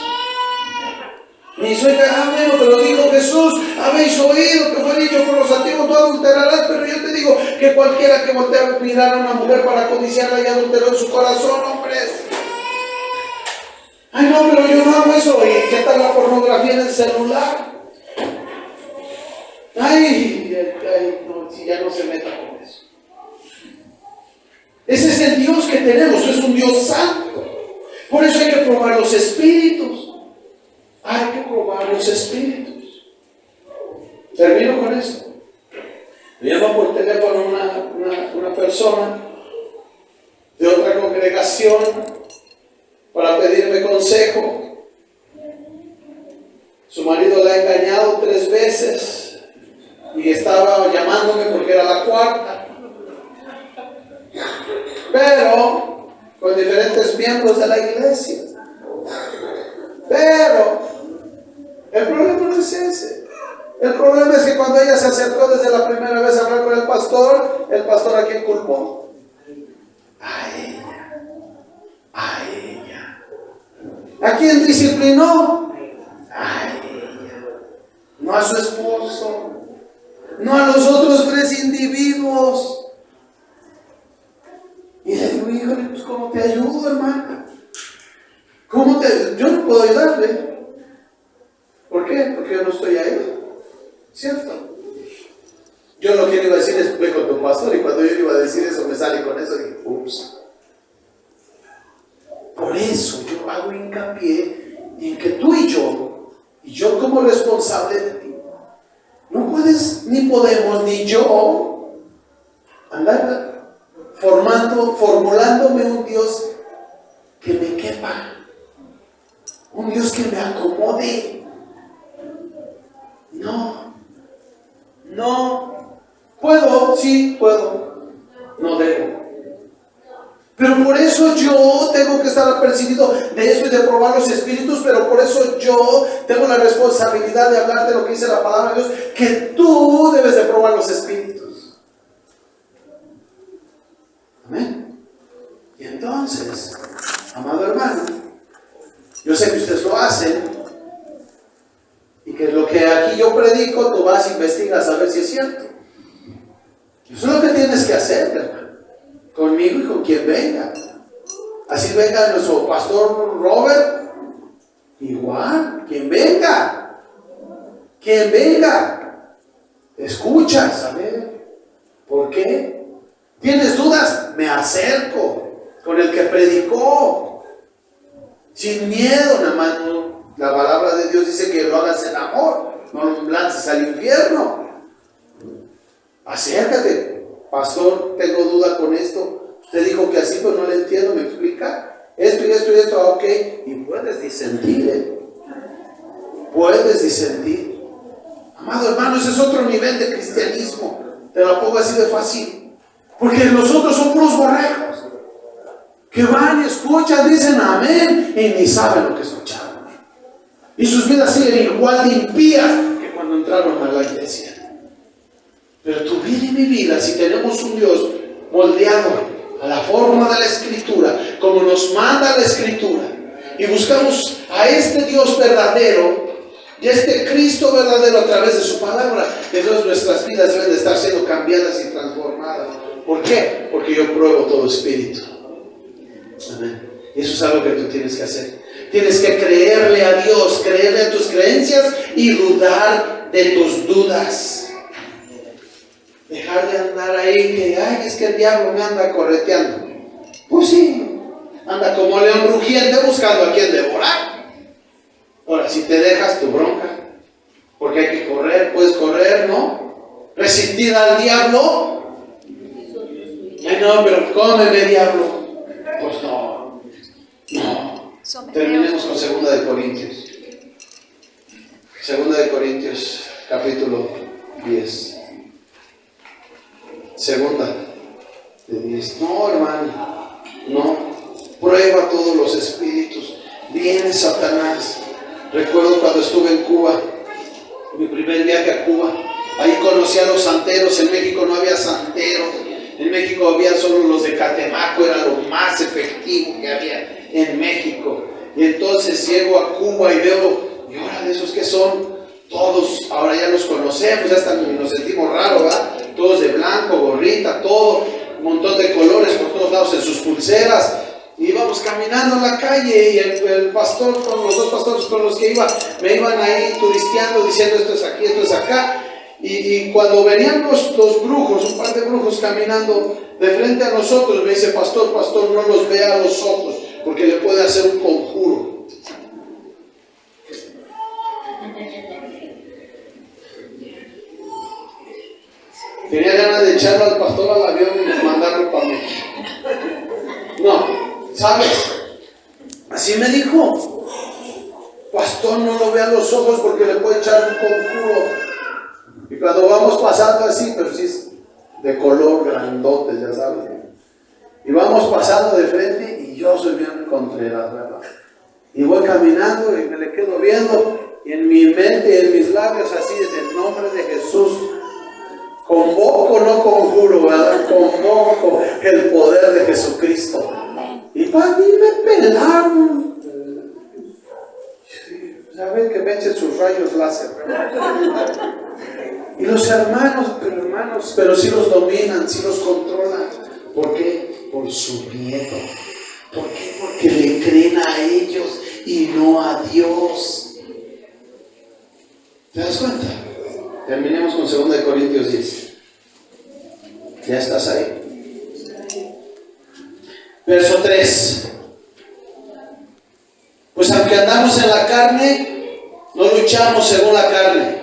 Ni soy bueno, pero dijo Jesús, habéis oído que fue dicho por los antiguos, no adulterarás, pero yo te digo que cualquiera que voltea a mirar a una mujer para codiciarla y adulteró en su corazón, hombres. Ay, no, pero yo no hago eso. ¿Y qué tal la pornografía en el celular? Ay, no, si ya no se meta con eso. Ese es el Dios que tenemos, es un Dios santo. Por eso hay que probar los espíritus. Hay que probar los espíritus. Termino con esto. Me llama por teléfono una persona de otra congregación para pedirme consejo. Su marido la ha engañado 3 veces y estaba llamándome porque era la 4ª, pero con diferentes miembros de la iglesia. Pero el problema no es ese. El problema es que cuando ella se acercó desde la primera vez a hablar con el pastor ¿a quién culpó? A ella. ¿A quién disciplinó? no a su esposo, no a los otros 3 individuos. Y le digo, híjole, pues ¿cómo te ayudo, hermana? Yo no puedo ayudarle. ¿Por qué? Porque yo no estoy ahí. ¿Cierto? Yo lo que le iba a decir es, ve con tu pastor, y cuando yo le iba a decir eso, me sale con eso, y dije, ups. Por eso yo hago hincapié en que tú y yo como responsable de ti, no puedes, ni podemos, ni yo, andar formulándome un Dios que me quepa, un Dios que me acomode. No. ¿Puedo? Sí, puedo. No debo. Pero por eso yo tengo que estar apercibido de esto y de probar los espíritus, pero por eso yo tengo la responsabilidad de hablar de lo que dice la palabra de Dios, que tú debes de probar los espíritus. Amén. Y entonces, amado hermano, yo sé que ustedes lo hacen, y que lo que aquí yo predico, tú vas a investigar a saber si es cierto. Eso es lo que tienes que hacer, hermano, conmigo y con quien venga. Así venga nuestro pastor Robert, igual, quien venga, escuchas, a ver, ¿por qué? ¿Tienes dudas? Me acerco con el que predicó, sin miedo, nada más. La palabra de Dios dice que lo hagas en amor, no lo lances al infierno. Acércate, pastor, tengo duda con esto. Usted dijo que así, pues no le entiendo, ¿me explica? Esto y esto y esto, ok. Y puedes disentir, puedes disentir. Amado hermano, ese es otro nivel de cristianismo. Te lo pongo así de fácil. Porque nosotros somos puros borregos que van y escuchan, dicen amén y ni saben lo que escucharon. Y sus vidas siguen igual de impías que cuando entraron a la iglesia. Pero tu vida y mi vida, si tenemos un Dios moldeado a la forma de la Escritura, como nos manda la Escritura, y buscamos a este Dios verdadero y este Cristo verdadero a través de su palabra, entonces nuestras vidas deben de estar siendo cambiadas y transformadas. ¿Por qué? Porque yo pruebo todo espíritu. Amén. Y eso es algo que tú tienes que hacer. Tienes que creerle a Dios, creerle a tus creencias y dudar de tus dudas. Dejar de andar ahí que, ay, es que el diablo me anda correteando. Pues sí, anda como león rugiente buscando a quien devorar. Ahora, si te dejas, tu bronca, porque hay que correr, puedes correr, ¿no? Resistir al diablo. Ay, no, pero cómeme, diablo. Pues no. Terminemos con 2 de Corintios. 2 de Corintios, capítulo 10. 2 de 10. No, hermano, no. Prueba todos los espíritus. Viene Satanás. Recuerdo cuando estuve en Cuba, mi primer viaje a Cuba. Ahí conocí a los santeros. En México no había santeros. En México había solo los de Catemaco, era lo más efectivo que había en México. Y entonces llego a Cuba y veo, y ahora de esos que son, todos, ahora ya los conocemos, ya hasta nos sentimos raros, ¿verdad? Todos de blanco, gorrita, todo, un montón de colores por todos lados en sus pulseras. Y íbamos caminando en la calle y el pastor, con los 2 pastores con los que iba, me iban ahí turisteando, diciendo esto es aquí, esto es acá. Y cuando venían los brujos, un par de brujos caminando de frente a nosotros, me dice, pastor, no los vea a los ojos, porque le puede hacer un conjuro. Tenía ganas de echarlo al pastor al avión y mandarlo para México. No, ¿sabes? Así me dijo, pastor, no lo vea a los ojos porque le puede echar un conjuro. Y cuando vamos pasando así, pero sí es de color grandote, ya sabes. Y vamos pasando de frente y yo soy bien Contreras, ¿verdad? Y voy caminando y me le quedo viendo y en mi mente y en mis labios así, en el nombre de Jesús, convoco, no conjuro, ¿verdad? Convoco el poder de Jesucristo. Y para mí me pelaron. ¿Saben que me echen sus rayos láser. Y los hermanos, pero sí los dominan, sí los controlan. ¿Por qué? Por su miedo. ¿Por qué? Porque le creen a ellos y no a Dios. ¿Te das cuenta? Terminemos con 2 Corintios 10. ¿Ya estás ahí? Verso 3. Pues aunque andamos en la carne, no luchamos según la carne.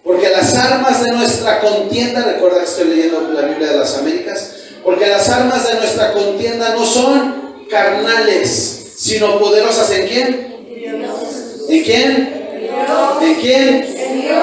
Porque las armas de nuestra contienda, recuerda que estoy leyendo la Biblia de las Américas, porque las armas de nuestra contienda no son carnales, sino poderosas ¿en quién? Dios. ¿En quién? Dios. ¿En quién? En Dios.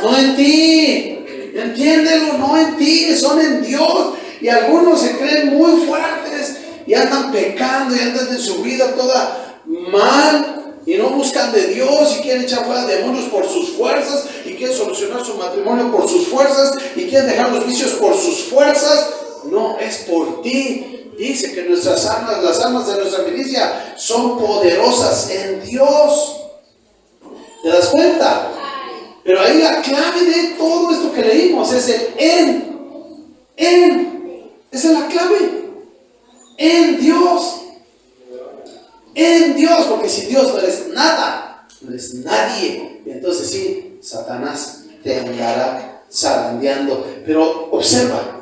No en ti. Entiéndelo, no en ti, son en Dios. Y algunos se creen muy fuertes y andan pecando y andan en su vida toda mal. Y no buscan de Dios y quieren echar fuera demonios por sus fuerzas y quieren solucionar su matrimonio por sus fuerzas y quieren dejar los vicios por sus fuerzas. No, es por ti. Dice que nuestras armas, las armas de nuestra milicia son poderosas en Dios. ¿Te das cuenta? Pero ahí la clave de todo esto que leímos es el en. Esa es la clave. En Dios. En Dios, porque si Dios no eres nada, no eres nadie, y entonces sí, Satanás te andará zarandeando. Pero observa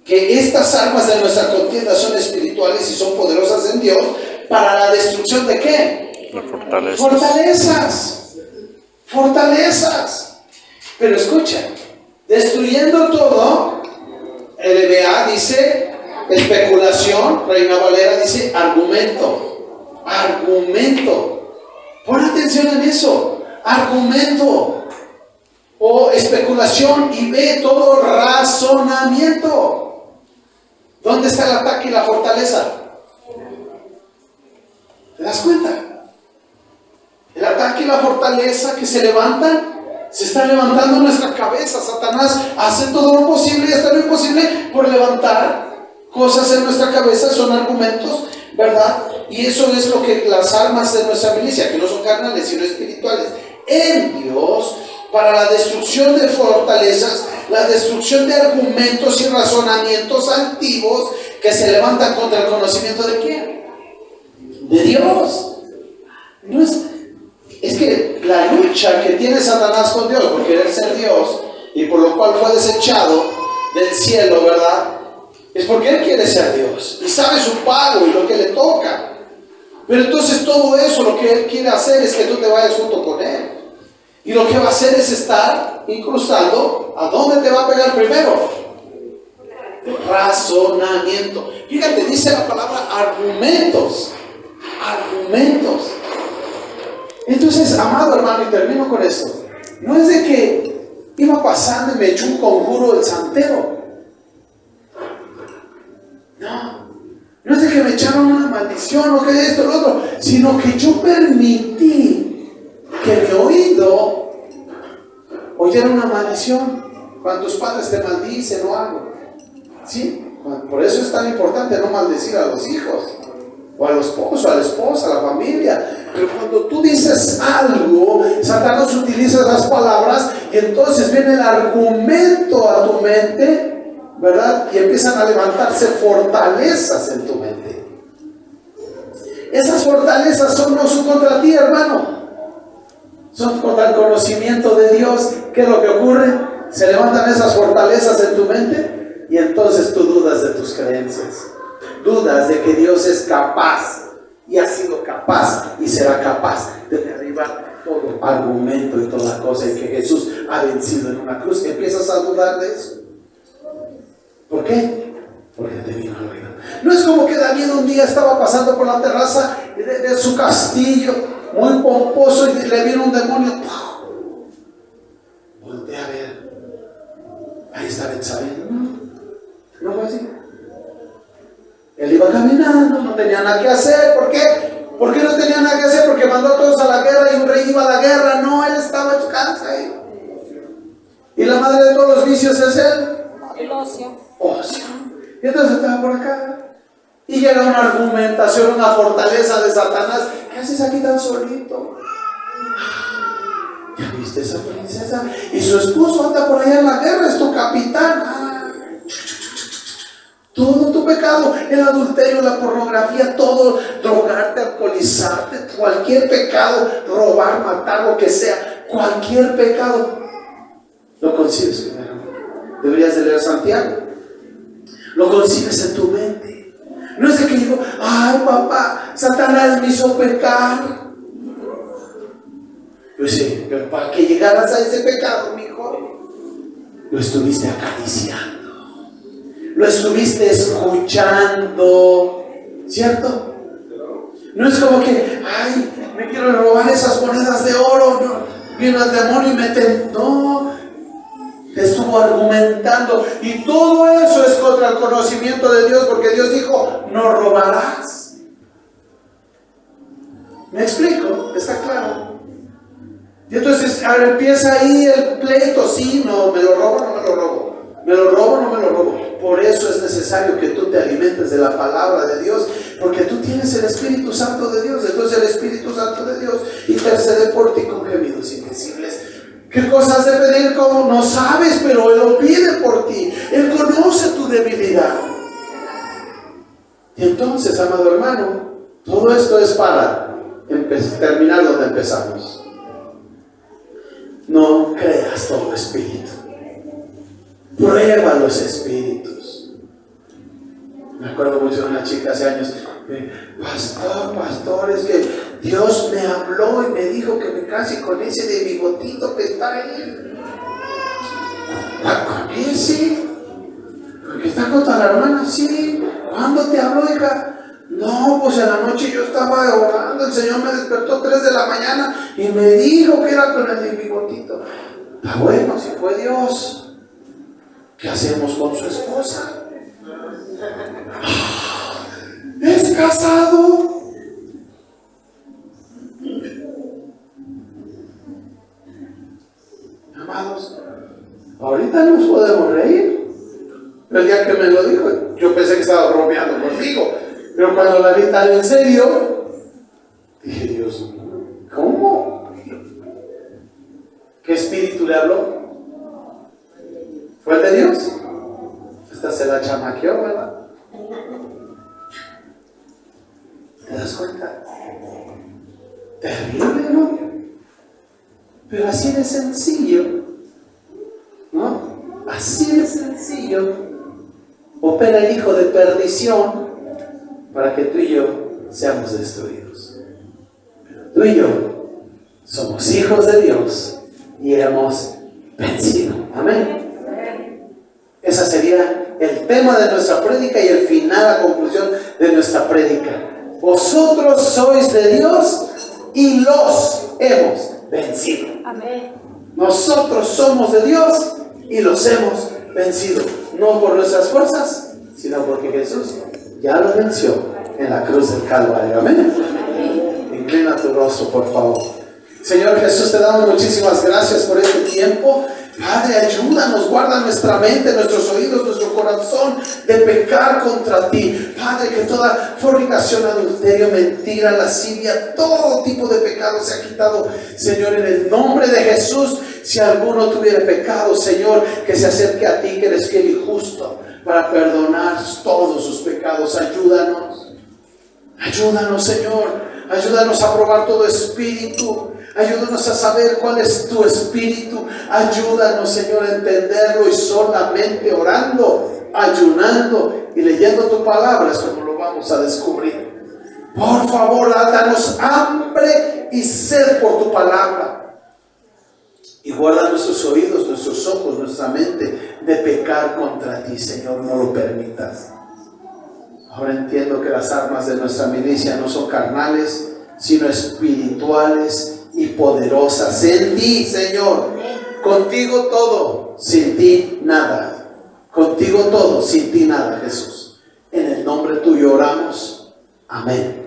que estas armas de nuestra contienda son espirituales y son poderosas en Dios para la destrucción de ¿qué? Fortalezas. Pero escucha, destruyendo todo, LBA dice especulación, Reina Valera dice argumento. Pon atención en eso. Argumento o especulación y ve todo razonamiento. ¿Dónde está el ataque y la fortaleza? ¿Te das cuenta? El ataque y la fortaleza que se levantan, se está levantando en nuestra cabeza. Satanás hace todo lo posible y hasta lo imposible por levantar cosas en nuestra cabeza, son argumentos, ¿verdad? Y eso es lo que las armas de nuestra milicia, que no son carnales sino espirituales, en Dios, para la destrucción de fortalezas, la destrucción de argumentos y razonamientos antiguos que se levantan contra el conocimiento de quién, de Dios. No es que la lucha que tiene Satanás con Dios por querer ser Dios y por lo cual fue desechado del cielo, ¿verdad? Es porque él quiere ser Dios y sabe su pago y lo que le toca. Pero entonces todo eso, lo que él quiere hacer es que tú te vayas junto con él. Y lo que va a hacer es estar incrustando. ¿A dónde te va a pegar primero? Razonamiento. Fíjate, dice la palabra argumentos. Entonces, amado hermano, y termino con esto. No es de que iba pasando y me echó un conjuro del santero. No es de que me echaron una maldición o que esto o lo otro, sino que yo permití que mi oído oyera una maldición. Cuando tus padres te maldicen o algo, ¿sí? Por eso es tan importante no maldecir a los hijos, o al esposo, a la esposa, a la familia. Pero cuando tú dices algo, Satanás utiliza las palabras y entonces viene el argumento a tu mente, ¿verdad? Y empiezan a levantarse fortalezas en tu mente. Esas fortalezas no son contra ti, hermano. Son contra el conocimiento de Dios. ¿Qué es lo que ocurre? Se levantan esas fortalezas en tu mente y entonces tú dudas de tus creencias. Dudas de que Dios es capaz y ha sido capaz y será capaz de derribar todo argumento y toda cosa y que Jesús ha vencido en una cruz. Empiezas a dudar de eso. ¿Por qué? Porque te vino al reino. No es como que David un día estaba pasando por la terraza de su castillo, muy pomposo, y le vino un demonio. Voltea a ver. Ahí está Betsabé. No fue así. Él iba caminando, no tenía nada que hacer. ¿Por qué? ¿Por qué no tenía nada que hacer? Porque mandó a todos a la guerra y un rey iba a la guerra. No, él estaba en su casa ahí. Y la madre de todos los vicios es él. El ocio. Y entonces estaba por acá Y era una argumentación, una fortaleza de Satanás. ¿Qué haces aquí tan solito? ¿Ya viste esa princesa? Y su esposo anda por allá en la guerra, es tu capitán. Todo tu pecado, el adulterio, la pornografía, todo, drogarte, alcoholizarte, cualquier pecado, robar, matar, lo que sea, cualquier pecado, lo concibes primero. Deberías de leer Santiago. Lo concibes en tu mente. No es de que digo, ay papá, Satanás me hizo pecar. Yo sé, pero para que llegaras a ese pecado, mi hijo, lo estuviste acariciando. Lo estuviste escuchando, ¿cierto? No es como que, ay, me quiero robar esas monedas de oro, no, vino el demonio y me no, te estuvo argumentando, y todo eso es contra el conocimiento de Dios, porque Dios dijo, no robarás. ¿Me explico? ¿Está claro? Y entonces empieza ahí el pleito, sí, no, me lo robo, no me lo robo. Me lo robo, no me lo robo. Por eso es necesario que tú te alimentes de la palabra de Dios, porque tú tienes el Espíritu Santo de Dios. Entonces el Espíritu Santo de Dios intercede por ti con gemidos indecibles. ¿Qué cosas de pedir? Como no sabes, pero Él lo pide por ti. Él conoce tu debilidad. Y entonces, amado hermano, todo esto es para terminar donde empezamos. No creas todo espíritu. Prueba los espíritus. Me acuerdo mucho de una chica hace años. Pastor, es que Dios me habló y me dijo que me case con ese de bigotito que está ahí. ¿Con ese? ¿Porque está contra la hermana? Sí. ¿Cuándo te habló, hija? No, pues en la noche yo estaba orando, el Señor me despertó 3 de la mañana y me dijo que era con el de bigotito. Está bueno, si fue Dios. ¿Qué hacemos con su esposa? ¿Es casado? Amados, ahorita nos podemos reír. El día que me lo dijo, yo pensé que estaba bromeando conmigo. Pero cuando la vi tan en serio, dije, Dios, ¿cómo? ¿Qué espíritu le habló? ¿Fue el de Dios? Esta se la chamaqueó, ¿verdad? ¿Te das cuenta? Terrible, ¿no? Pero así de sencillo, ¿no? Así de sencillo opera el hijo de perdición para que tú y yo seamos destruidos. Tú y yo somos hijos de Dios y hemos vencido. Amén. Ese sería el tema de nuestra prédica y el final, la conclusión de nuestra prédica. Vosotros sois de Dios y los hemos vencido. Amén. Nosotros somos de Dios y los hemos vencido. No por nuestras fuerzas, sino porque Jesús ya los venció en la cruz del Calvario. Amén. Inclina tu rostro, por favor. Señor Jesús, te damos muchísimas gracias por este tiempo. Padre, ayúdanos, guarda nuestra mente, nuestros oídos, nuestro corazón de pecar contra ti. Padre, que toda fornicación, adulterio, mentira, lascivia, todo tipo de pecado se ha quitado, Señor, en el nombre de Jesús. Si alguno tuviera pecado, Señor, que se acerque a ti, que eres fiel y justo para perdonar todos sus pecados. Ayúdanos. Ayúdanos, Señor. Ayúdanos a probar todo espíritu. Ayúdanos a saber cuál es tu espíritu. Ayúdanos, Señor, a entenderlo, y solamente orando, ayunando y leyendo tu palabra es como lo vamos a descubrir. Por favor, danos hambre y sed por tu palabra. Y guarda nuestros oídos, nuestros ojos, nuestra mente de pecar contra ti, Señor. No lo permitas. Ahora entiendo que las armas de nuestra milicia no son carnales, sino espirituales y poderosas en ti, Señor. Contigo todo, sin ti nada. Contigo todo, sin ti nada, Jesús. En el nombre tuyo oramos. Amén.